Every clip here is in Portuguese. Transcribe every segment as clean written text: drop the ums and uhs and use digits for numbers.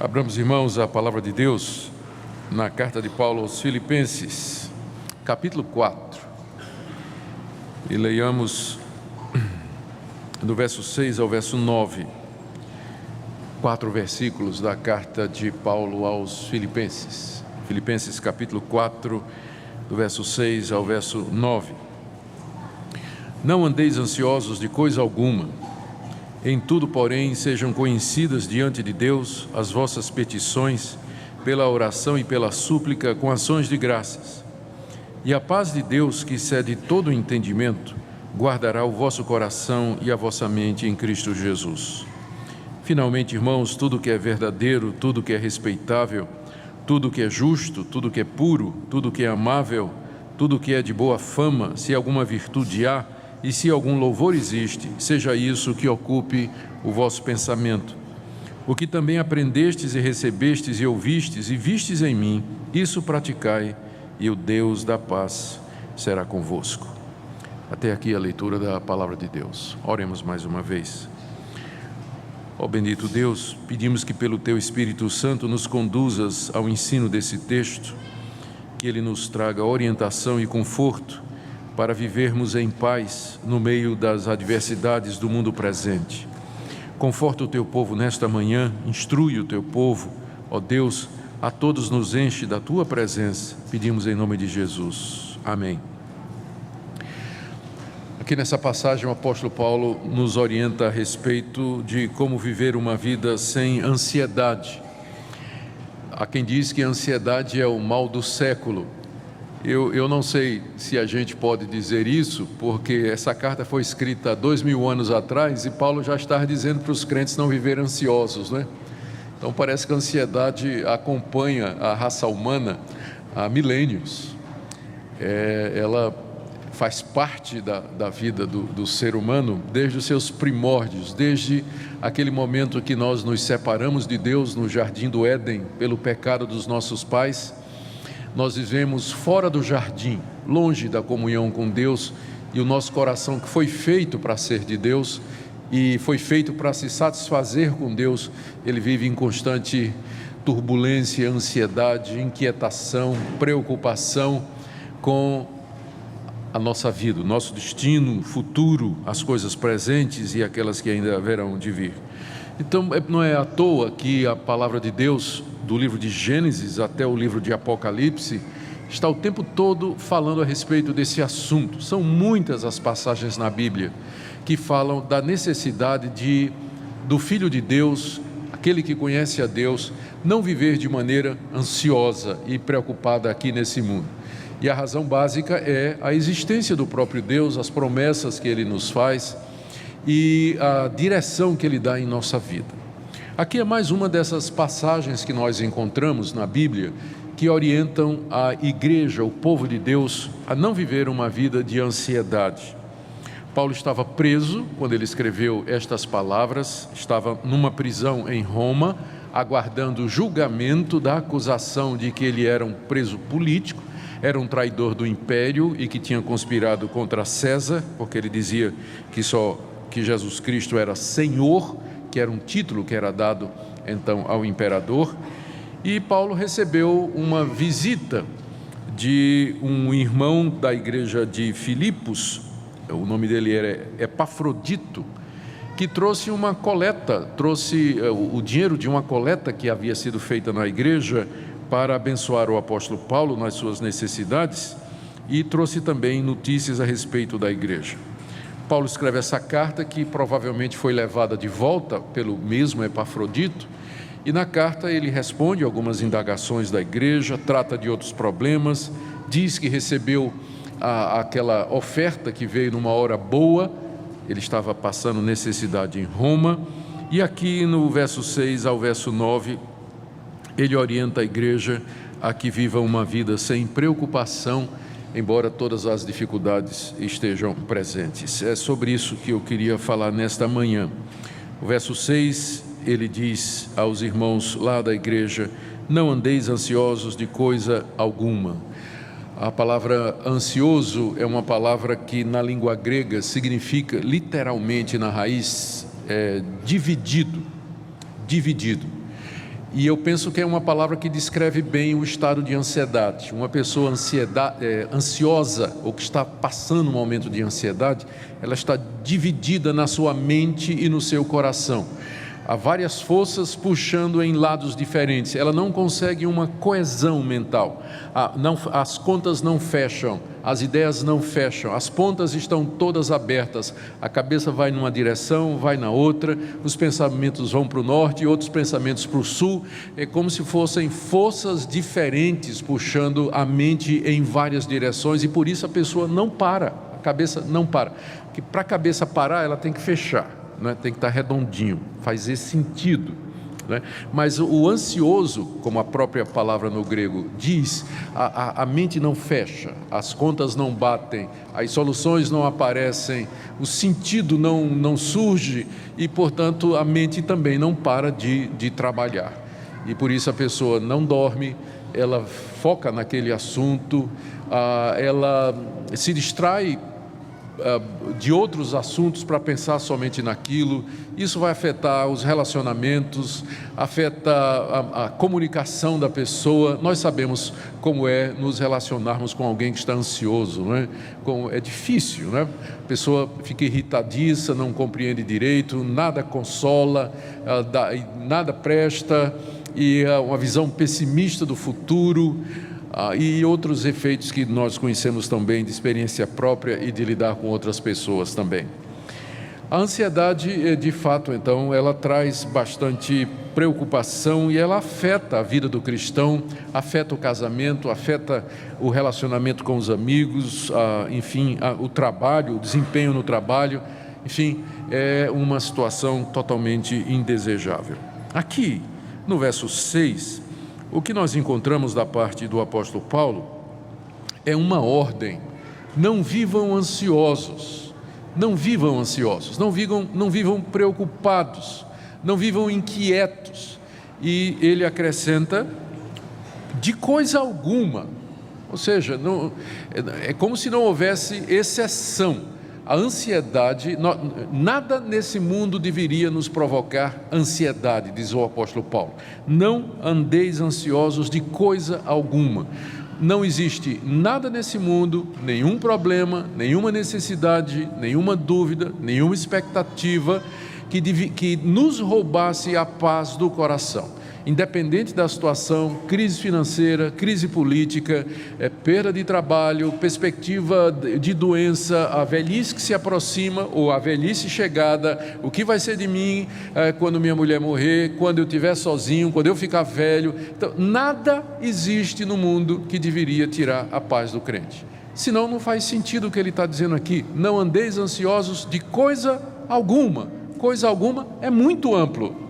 Abramos, irmãos, a palavra de Deus na carta de Paulo aos Filipenses, capítulo 4, e leiamos do verso 6 ao verso 9, 4 versículos da carta de Paulo aos Filipenses. Filipenses, capítulo 4, do verso 6 ao verso 9. Não andeis ansiosos de coisa alguma. Em tudo, porém, sejam conhecidas diante de Deus as vossas petições, pela oração e pela súplica, com ações de graças. E a paz de Deus, que excede todo o entendimento, guardará o vosso coração e a vossa mente em Cristo Jesus. Finalmente, irmãos, tudo que é verdadeiro, tudo que é respeitável, tudo que é justo, tudo que é puro, tudo que é amável, tudo que é de boa fama, se alguma virtude há, e se algum louvor existe, seja isso que ocupe o vosso pensamento. O que também aprendestes e recebestes e ouvistes e vistes em mim, isso praticai, e o Deus da paz será convosco. Até aqui a leitura da palavra de Deus. Oremos mais uma vez. Ó bendito Deus, pedimos que pelo Teu Espírito Santo nos conduzas ao ensino desse texto, que Ele nos traga orientação e conforto, para vivermos em paz no meio das adversidades do mundo presente. Conforta o Teu povo nesta manhã, instrui o Teu povo, ó Deus, a todos nos enche da Tua presença, pedimos em nome de Jesus. Amém. Aqui nessa passagem o apóstolo Paulo nos orienta a respeito de como viver uma vida sem ansiedade. Há quem diz que a ansiedade é o mal do século. Eu não sei se a gente pode dizer isso, porque essa carta foi escrita há 2000 anos atrás e Paulo já está dizendo para os crentes não viverem ansiosos, né? Então parece que a ansiedade acompanha a raça humana há milênios. Ela faz parte da vida do ser humano desde os seus primórdios, desde aquele momento que nós nos separamos de Deus no jardim do Éden pelo pecado dos nossos pais. Nós vivemos fora do jardim, longe da comunhão com Deus, e o nosso coração, que foi feito para ser de Deus e foi feito para se satisfazer com Deus, ele vive em constante turbulência, ansiedade, inquietação, preocupação com a nossa vida, o nosso destino, o futuro, as coisas presentes e aquelas que ainda haverão de vir. Então, não é à toa que a palavra de Deus, do livro de Gênesis até o livro de Apocalipse, está o tempo todo falando a respeito desse assunto. São muitas as passagens na Bíblia que falam da necessidade do Filho de Deus, aquele que conhece a Deus, não viver de maneira ansiosa e preocupada aqui nesse mundo. E a razão básica é a existência do próprio Deus, as promessas que Ele nos faz e a direção que Ele dá em nossa vida. Aqui é mais uma dessas passagens que nós encontramos na Bíblia que orientam a igreja, o povo de Deus, a não viver uma vida de ansiedade. Paulo estava preso quando ele escreveu estas palavras, estava numa prisão em Roma, aguardando o julgamento da acusação de que ele era um preso político, era um traidor do império e que tinha conspirado contra César, porque ele dizia que Jesus Cristo era Senhor, que era um título que era dado então ao imperador. E Paulo recebeu uma visita de um irmão da igreja de Filipos, o nome dele era Epafrodito, que trouxe uma coleta, trouxe o dinheiro de uma coleta que havia sido feita na igreja para abençoar o apóstolo Paulo nas suas necessidades, e trouxe também notícias a respeito da igreja. Paulo escreve essa carta, que provavelmente foi levada de volta pelo mesmo Epafrodito, e na carta ele responde algumas indagações da igreja, trata de outros problemas, diz que recebeu aquela oferta que veio numa hora boa, ele estava passando necessidade em Roma, e aqui no verso 6 ao verso 9, ele orienta a igreja a que viva uma vida sem preocupação, embora todas as dificuldades estejam presentes. É sobre isso que eu queria falar nesta manhã. O verso 6, ele diz aos irmãos lá da igreja: não andeis ansiosos de coisa alguma. A palavra ansioso é uma palavra que na língua grega significa, literalmente na raiz, dividido. E eu penso que é uma palavra que descreve bem o estado de ansiedade. Uma pessoa ansiosa, ou que está passando um momento de ansiedade, ela está dividida na sua mente e no seu coração. Há várias forças puxando em lados diferentes. Ela não consegue uma coesão mental. As contas não fecham, as ideias não fecham, as pontas estão todas abertas. A cabeça vai numa direção, vai na outra, os pensamentos vão para o norte e outros pensamentos para o sul. É como se fossem forças diferentes puxando a mente em várias direções, e por isso a pessoa não para, a cabeça não para. Porque para a cabeça parar, ela tem que fechar. Tem que estar redondinho, faz esse sentido, né? Mas o ansioso, como a própria palavra no grego diz, a mente não fecha, as contas não batem, as soluções não aparecem, o sentido não surge e, portanto, a mente também não para de trabalhar. E por isso a pessoa não dorme, ela foca naquele assunto, ela se distrai de outros assuntos para pensar somente naquilo. Isso vai afetar os relacionamentos, afeta a comunicação da pessoa. Nós sabemos como é nos relacionarmos com alguém que está ansioso, não é? É difícil, né? A pessoa fica irritadiça, não compreende direito, nada consola, nada presta, e uma visão pessimista do futuro, e outros efeitos que nós conhecemos também de experiência própria e de lidar com outras pessoas também. A ansiedade, de fato, então, ela traz bastante preocupação e ela afeta a vida do cristão, afeta o casamento, afeta o relacionamento com os amigos, enfim, o trabalho, o desempenho no trabalho. Enfim, é uma situação totalmente indesejável. Aqui, no verso 6, o que nós encontramos da parte do apóstolo Paulo é uma ordem: não vivam ansiosos, não vivam ansiosos, não vivam preocupados, não vivam inquietos. E ele acrescenta: de coisa alguma, ou seja, é como se não houvesse exceção. A ansiedade, nada nesse mundo deveria nos provocar ansiedade, diz o apóstolo Paulo. Não andeis ansiosos de coisa alguma. Não existe nada nesse mundo, nenhum problema, nenhuma necessidade, nenhuma dúvida, nenhuma expectativa que nos roubasse a paz do coração. Independente da situação, crise financeira, crise política, perda de trabalho, perspectiva de doença, a velhice que se aproxima ou a velhice chegada, o que vai ser de mim quando minha mulher morrer, quando eu estiver sozinho, quando eu ficar velho. Então, nada existe no mundo que deveria tirar a paz do crente. Senão não faz sentido o que ele está dizendo aqui. Não andeis ansiosos de coisa alguma. Coisa alguma é muito amplo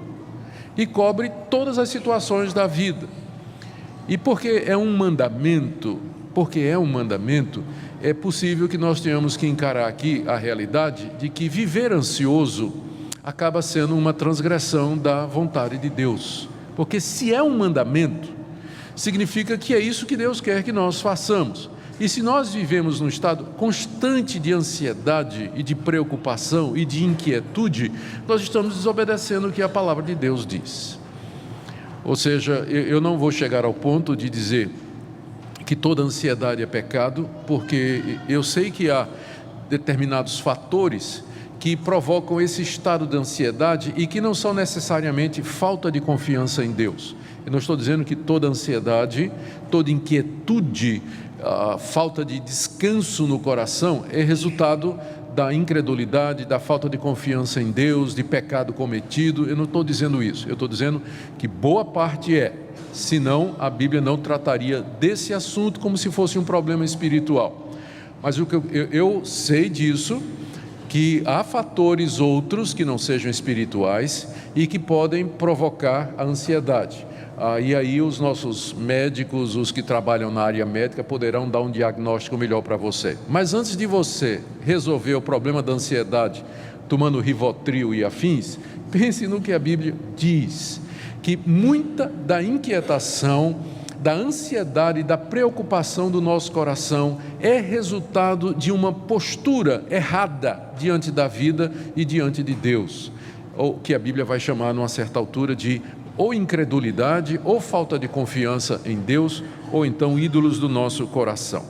e cobre todas as situações da vida. E porque é um mandamento, é possível que nós tenhamos que encarar aqui a realidade de que viver ansioso acaba sendo uma transgressão da vontade de Deus. Porque se é um mandamento, significa que é isso que Deus quer que nós façamos. E se nós vivemos num estado constante de ansiedade e de preocupação e de inquietude, nós estamos desobedecendo o que a palavra de Deus diz. Ou seja, eu não vou chegar ao ponto de dizer que toda ansiedade é pecado, porque eu sei que há determinados fatores que provocam esse estado de ansiedade e que não são necessariamente falta de confiança em Deus. Eu não estou dizendo que toda ansiedade, toda inquietude, a falta de descanso no coração é resultado da incredulidade, da falta de confiança em Deus, de pecado cometido. Eu não estou dizendo isso, eu estou dizendo que boa parte senão a Bíblia não trataria desse assunto como se fosse um problema espiritual. Mas o que eu sei disso, que há fatores outros que não sejam espirituais e que podem provocar a ansiedade. E aí os nossos médicos, os que trabalham na área médica, poderão dar um diagnóstico melhor para você. Mas antes de você resolver o problema da ansiedade, tomando Rivotril e afins, pense no que a Bíblia diz, que muita da inquietação, da ansiedade, da preocupação do nosso coração é resultado de uma postura errada diante da vida e diante de Deus, ou que a Bíblia vai chamar, numa certa altura, de ou incredulidade, ou falta de confiança em Deus, ou então ídolos do nosso coração.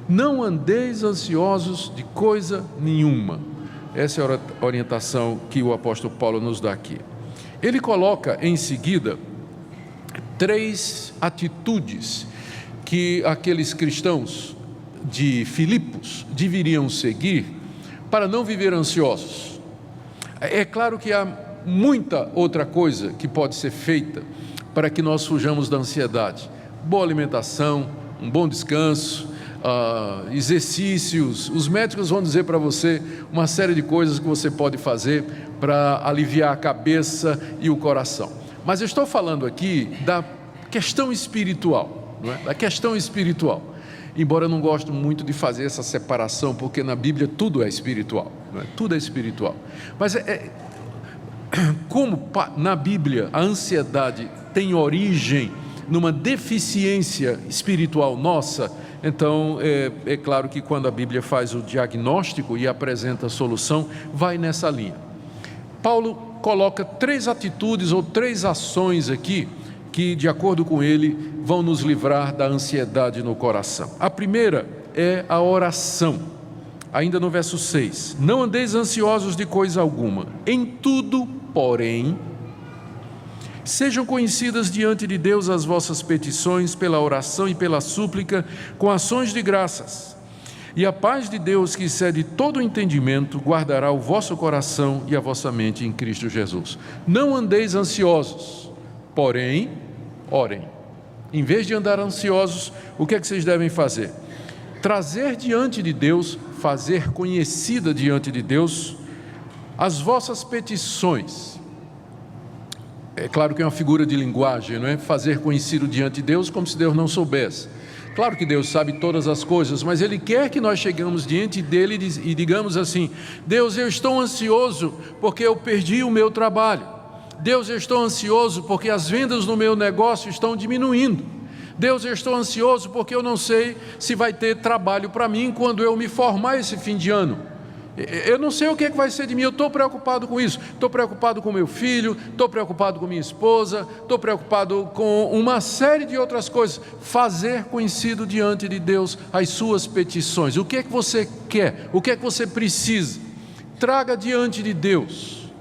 Não andeis ansiosos de coisa nenhuma. Essa é a orientação que o apóstolo Paulo nos dá aqui. Ele coloca em seguida 3 atitudes que aqueles cristãos de Filipos deveriam seguir para não viver ansiosos. É claro que há muita outra coisa que pode ser feita para que nós fujamos da ansiedade. Boa alimentação, um bom descanso, exercícios. Os médicos vão dizer para você uma série de coisas que você pode fazer para aliviar a cabeça e o coração. Mas eu estou falando aqui da questão espiritual, não é? Da questão espiritual. Embora eu não gosto muito de fazer essa separação, porque na Bíblia tudo é espiritual, não é? Tudo é espiritual. Mas como na Bíblia a ansiedade tem origem numa deficiência espiritual nossa, então é claro que quando a Bíblia faz o diagnóstico e apresenta a solução, vai nessa linha. Paulo coloca 3 atitudes ou 3 ações aqui que, de acordo com ele, vão nos livrar da ansiedade no coração. A primeira é a oração, ainda no verso 6. Não andeis ansiosos de coisa alguma, em tudo, porém, sejam conhecidas diante de Deus as vossas petições pela oração e pela súplica, com ações de graças. E a paz de Deus, que excede todo o entendimento, guardará o vosso coração e a vossa mente em Cristo Jesus. Não andeis ansiosos, porém, orem. Em vez de andar ansiosos, o que é que vocês devem fazer? Trazer diante de Deus, fazer conhecida diante de Deus as vossas petições. É claro que é uma figura de linguagem, não é? Fazer conhecido diante de Deus como se Deus não soubesse. Claro que Deus sabe todas as coisas, mas Ele quer que nós chegamos diante dEle e digamos assim: Deus, eu estou ansioso porque eu perdi o meu trabalho. Deus, eu estou ansioso porque as vendas no meu negócio estão diminuindo. Deus, eu estou ansioso porque eu não sei se vai ter trabalho para mim quando eu me formar esse fim de ano. Eu não sei o que vai ser de mim, eu estou preocupado com isso. Estou preocupado com meu filho, estou preocupado com minha esposa, estou preocupado com uma série de outras coisas. Fazer conhecido diante de Deus as suas petições. O que é que você quer? O que é que você precisa? Traga diante de Deus.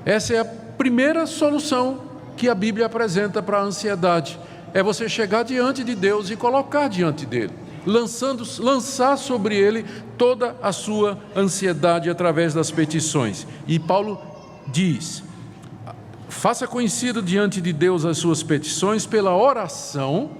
Essa é a primeira solução que a Bíblia apresenta para a ansiedade. É você chegar diante de Deus e colocar diante dele, lançar sobre ele toda a sua ansiedade através das petições. E Paulo diz: faça conhecido diante de Deus as suas petições pela oração.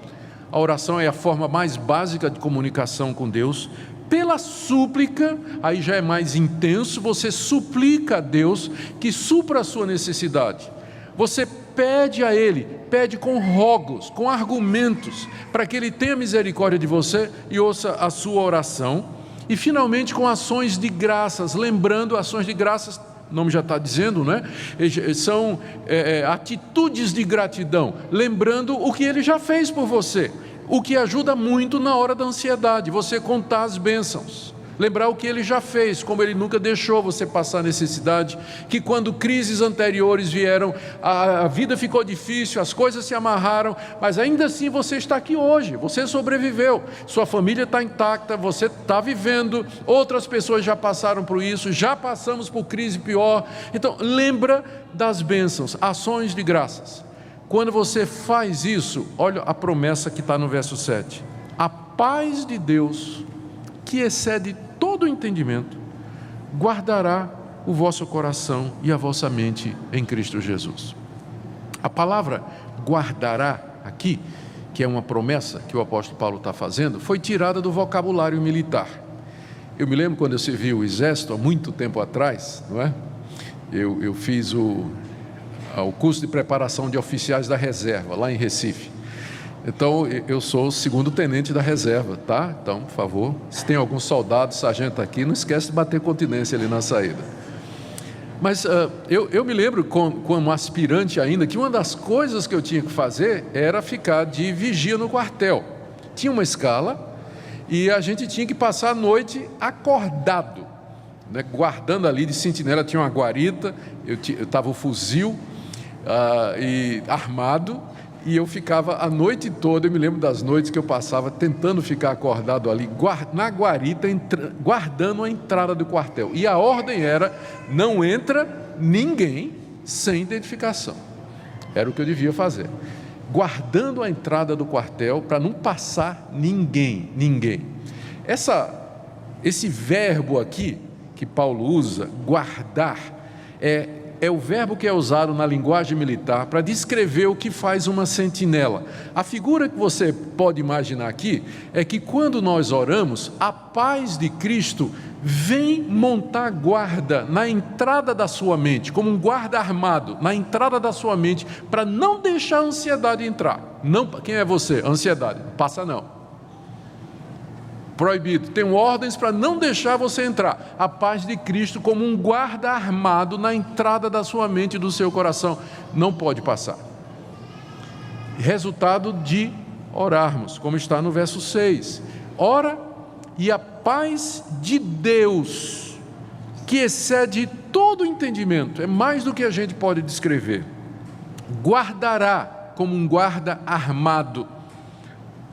A oração é a forma mais básica de comunicação com Deus. Pela súplica, aí já é mais intenso, você suplica a Deus que supra a sua necessidade. Você pede a Ele, pede com rogos, com argumentos, para que Ele tenha misericórdia de você e ouça a sua oração. E finalmente com ações de graças, lembrando, ações de graças, o nome já está dizendo, né? São atitudes de gratidão, lembrando o que Ele já fez por você. O que ajuda muito na hora da ansiedade, você contar as bênçãos, lembrar o que Ele já fez, como Ele nunca deixou você passar necessidade, que quando crises anteriores vieram, a vida ficou difícil, as coisas se amarraram, mas ainda assim você está aqui hoje, você sobreviveu, sua família está intacta, você está vivendo, outras pessoas já passaram por isso, já passamos por crise pior. Então lembra das bênçãos, ações de graças. Quando você faz isso, olha a promessa que está no verso 7. A paz de Deus, que excede todo o entendimento, guardará o vosso coração e a vossa mente em Cristo Jesus. A palavra guardará aqui, que é uma promessa que o apóstolo Paulo está fazendo, foi tirada do vocabulário militar. Eu me lembro quando eu servi o exército, há muito tempo atrás, não é? Eu fiz o curso de preparação de oficiais da reserva, lá em Recife. Então, eu sou o 2º tenente da reserva, tá? Então, por favor, se tem algum soldado, sargento aqui, não esquece de bater continência ali na saída. Mas eu me lembro, como aspirante ainda, que uma das coisas que eu tinha que fazer era ficar de vigia no quartel. Tinha uma escala e a gente tinha que passar a noite acordado, né? Guardando ali de sentinela, tinha uma guarita, eu estava o fuzil. e armado, e eu ficava a noite toda. Eu me lembro das noites que eu passava tentando ficar acordado ali, na guarita, guardando a entrada do quartel. E a ordem era: não entra ninguém sem identificação. Era o que eu devia fazer, guardando a entrada do quartel para não passar ninguém. Esse verbo aqui que Paulo usa, guardar, é o verbo que é usado na linguagem militar para descrever o que faz uma sentinela. A figura que você pode imaginar aqui é que quando nós oramos, a paz de Cristo vem montar guarda na entrada da sua mente, como um guarda armado na entrada da sua mente, para não deixar a ansiedade entrar. Não, quem é você? Ansiedade, não passa não. Proibido, tem ordens para não deixar você entrar. A paz de Cristo como um guarda armado na entrada da sua mente e do seu coração, não pode passar. Resultado de orarmos, como está no verso 6. Ora, e a paz de Deus, que excede todo entendimento, é mais do que a gente pode descrever, guardará como um guarda armado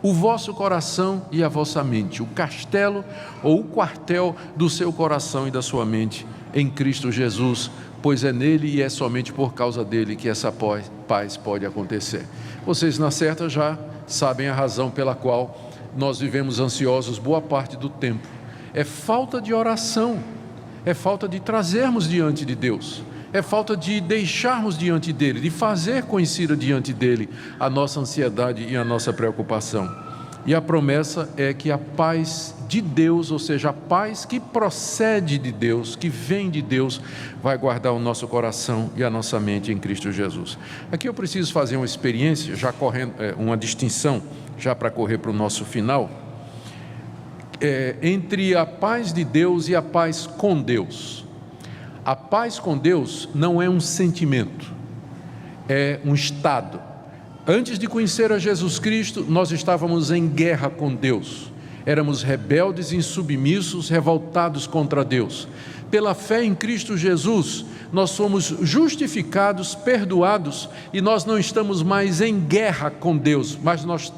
o vosso coração e a vossa mente, o castelo ou o quartel do seu coração e da sua mente em Cristo Jesus, pois é nele e é somente por causa dele que essa paz pode acontecer. Vocês na certa já sabem a razão pela qual nós vivemos ansiosos boa parte do tempo. É falta de oração, é falta de trazermos diante de Deus, é falta de deixarmos diante dele, de fazer conhecida diante dele a nossa ansiedade e a nossa preocupação. E a promessa é que a paz de Deus, ou seja, a paz que procede de Deus, que vem de Deus, vai guardar o nosso coração e a nossa mente em Cristo Jesus. Aqui eu preciso fazer uma experiência, já correndo, uma distinção, já para correr para o nosso final, entre a paz de Deus e a paz com Deus. A paz com Deus não é um sentimento, é um estado. Antes de conhecer a Jesus Cristo, nós estávamos em guerra com Deus. Éramos rebeldes, insubmissos, revoltados contra Deus. Pela fé em Cristo Jesus, nós somos justificados, perdoados, e nós não estamos mais em guerra com Deus, mas nós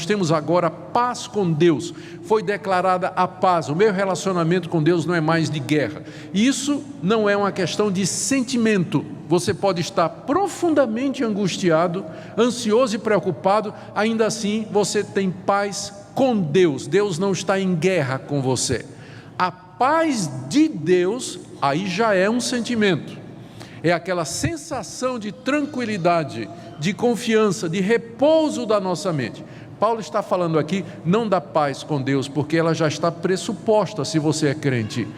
temos agora paz com Deus. Foi declarada a paz. O meu relacionamento com Deus não é mais de guerra. Isso não é uma questão de sentimento. Você pode estar profundamente angustiado, ansioso e preocupado, ainda assim você tem paz com Deus. Deus não está em guerra com você. A paz de Deus, aí já é um sentimento, é aquela sensação de tranquilidade, de confiança, de repouso da nossa mente. Paulo está falando aqui não da paz com Deus, porque ela já está pressuposta se você é crente,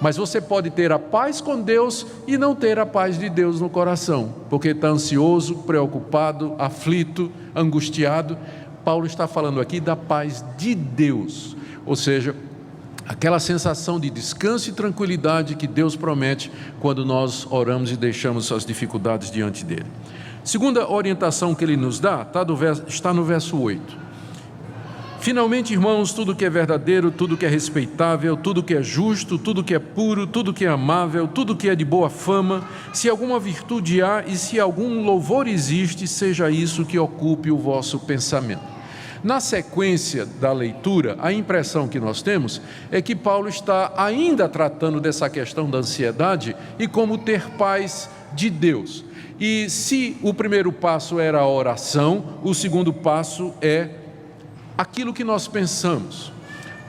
mas você pode ter a paz com Deus e não ter a paz de Deus no coração, porque está ansioso, preocupado, aflito, angustiado. Paulo está falando aqui da paz de Deus, ou seja, aquela sensação de descanso e tranquilidade que Deus promete quando nós oramos e deixamos as dificuldades diante dele. Segunda orientação que ele nos dá está no verso 8. Finalmente, irmãos, tudo que é verdadeiro, tudo que é respeitável, tudo que é justo, tudo que é puro, tudo que é amável, tudo que é de boa fama, se alguma virtude há e se algum louvor existe, seja isso que ocupe o vosso pensamento. Na sequência da leitura, a impressão que nós temos é que Paulo está ainda tratando dessa questão da ansiedade e como ter paz de Deus. E se o primeiro passo era a oração, o segundo passo é aquilo que nós pensamos.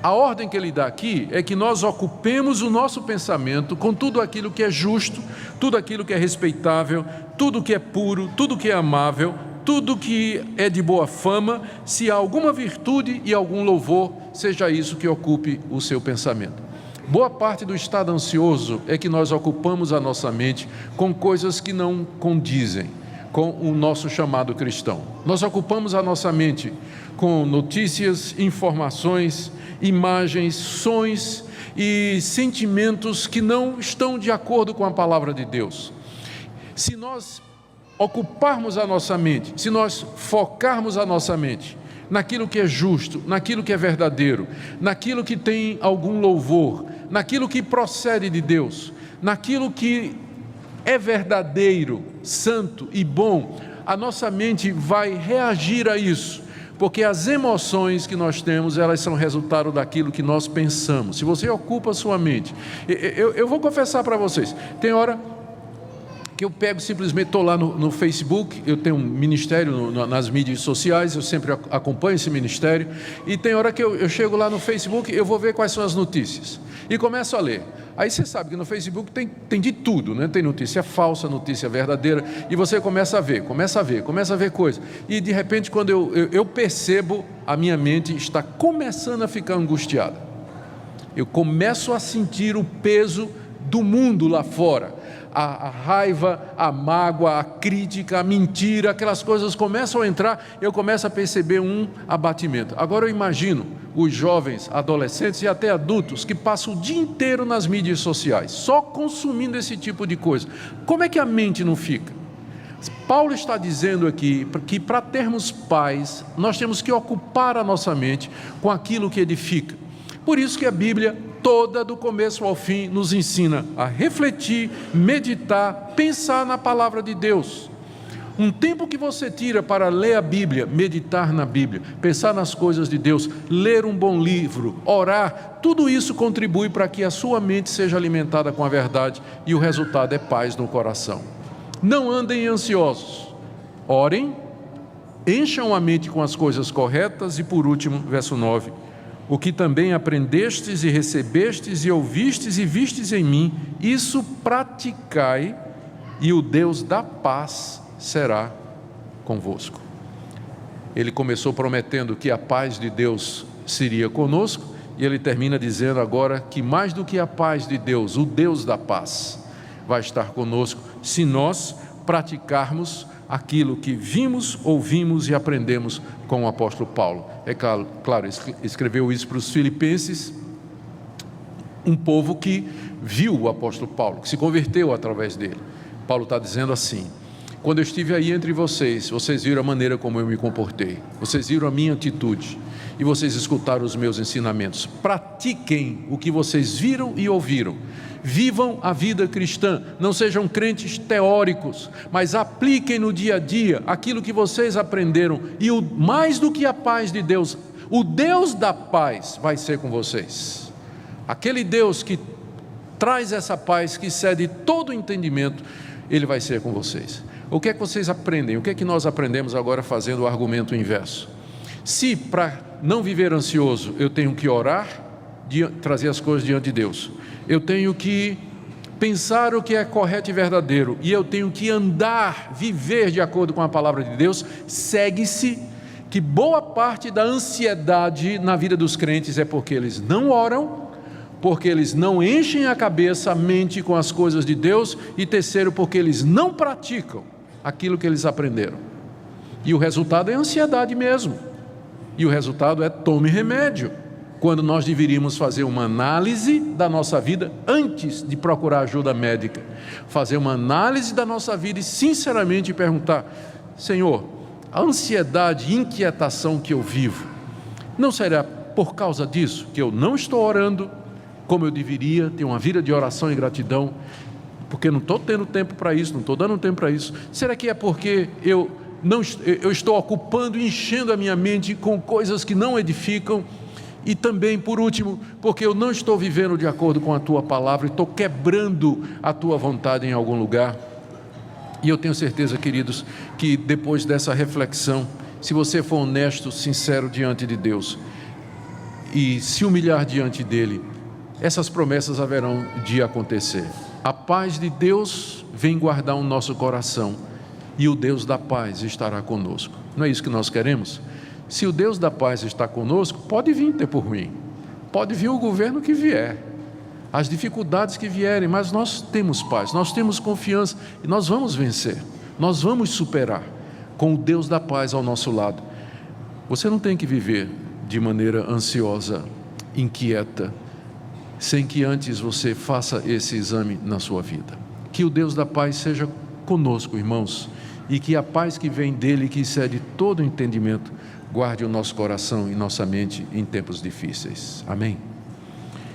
A ordem que ele dá aqui é que nós ocupemos o nosso pensamento com tudo aquilo que é justo, tudo aquilo que é respeitável, tudo que é puro, tudo que é amável, tudo que é de boa fama, se há alguma virtude e algum louvor, seja isso que ocupe o seu pensamento. Boa parte do estado ansioso é que nós ocupamos a nossa mente com coisas que não condizem com o nosso chamado cristão. Nós ocupamos a nossa mente com notícias, informações, imagens, sons e sentimentos que não estão de acordo com a palavra de Deus. Se nós ocuparmos a nossa mente, se nós focarmos a nossa mente naquilo que é justo, naquilo que é verdadeiro, naquilo que tem algum louvor, naquilo que procede de Deus, naquilo que é verdadeiro, santo e bom, a nossa mente vai reagir a isso, porque as emoções que nós temos, elas são resultado daquilo que nós pensamos. Se você ocupa a sua mente, eu vou confessar para vocês, tem hora que eu pego simplesmente, estou lá no Facebook, eu tenho um ministério nas mídias sociais, eu sempre acompanho esse ministério, e tem hora que eu chego lá no Facebook, eu vou ver quais são as notícias, e começo a ler. Aí você sabe que no Facebook tem de tudo, né? Tem notícia falsa, notícia verdadeira, e você começa a ver coisa, e de repente quando eu percebo, a minha mente está começando a ficar angustiada, eu começo a sentir o peso do mundo lá fora, a raiva, a mágoa, a crítica, a mentira, aquelas coisas começam a entrar, eu começo a perceber um abatimento. Agora eu imagino os jovens, adolescentes e até adultos que passam o dia inteiro nas mídias sociais, só consumindo esse tipo de coisa. Como é que a mente não fica? Paulo está dizendo aqui que para termos paz, nós temos que ocupar a nossa mente com aquilo que edifica. Por isso que a Bíblia toda, do começo ao fim, nos ensina a refletir, meditar, pensar na palavra de Deus. Um tempo que você tira para ler a Bíblia, meditar na Bíblia, pensar nas coisas de Deus, ler um bom livro, orar, tudo isso contribui para que a sua mente seja alimentada com a verdade e o resultado é paz no coração. Não andem ansiosos, orem, encham a mente com as coisas corretas e, por último, verso 9, o que também aprendestes e recebestes e ouvistes e vistes em mim, isso praticai, e o Deus da paz será convosco. Ele começou prometendo que a paz de Deus seria conosco, e ele termina dizendo agora que mais do que a paz de Deus, o Deus da paz vai estar conosco, se nós praticarmos aquilo que vimos, ouvimos e aprendemos com o apóstolo Paulo. É claro, escreveu isso para os filipenses, um povo que viu o apóstolo Paulo, que se converteu através dele. Paulo está dizendo assim: quando eu estive aí entre vocês, vocês viram a maneira como eu me comportei, vocês viram a minha atitude, e vocês escutaram os meus ensinamentos. Pratiquem o que vocês viram e ouviram. Vivam a vida cristã, não sejam crentes teóricos, mas apliquem no dia a dia aquilo que vocês aprenderam, e mais do que a paz de Deus, o Deus da paz vai ser com vocês. Aquele Deus que traz essa paz, que excede todo entendimento, Ele vai ser com vocês. O que é que vocês aprendem? O que é que nós aprendemos agora fazendo o argumento inverso? Se para não viver ansioso eu tenho que orar, trazer as coisas diante de Deus, eu tenho que pensar o que é correto e verdadeiro, e eu tenho que andar, viver de acordo com a palavra de Deus, segue-se que boa parte da ansiedade na vida dos crentes é porque eles não oram, porque eles não enchem a cabeça, a mente com as coisas de Deus, e terceiro, porque eles não praticam aquilo que eles aprenderam, e o resultado é ansiedade mesmo, e o resultado é tome remédio, quando nós deveríamos fazer uma análise da nossa vida antes de procurar ajuda médica, fazer uma análise da nossa vida e sinceramente perguntar: Senhor, a ansiedade e inquietação que eu vivo, não será por causa disso que eu não estou orando como eu deveria, ter uma vida de oração e gratidão, porque não estou tendo tempo para isso, não estou dando tempo para isso? Será que é porque eu estou ocupando e enchendo a minha mente com coisas que não edificam? E também, por último, porque eu não estou vivendo de acordo com a Tua palavra, e estou quebrando a Tua vontade em algum lugar. E eu tenho certeza, queridos, que depois dessa reflexão, se você for honesto, sincero diante de Deus, e se humilhar diante dEle, essas promessas haverão de acontecer. A paz de Deus vem guardar o nosso coração, e o Deus da paz estará conosco. Não é isso que nós queremos? Se o Deus da paz está conosco, pode vir tempo ruim, pode vir o governo que vier, as dificuldades que vierem, mas nós temos paz, nós temos confiança, e nós vamos vencer, nós vamos superar, com o Deus da paz ao nosso lado. Você não tem que viver de maneira ansiosa, inquieta, sem que antes você faça esse exame na sua vida. Que o Deus da paz seja conosco, irmãos, e que a paz que vem dele, que excede todo entendimento, guarde o nosso coração e nossa mente em tempos difíceis. Amém?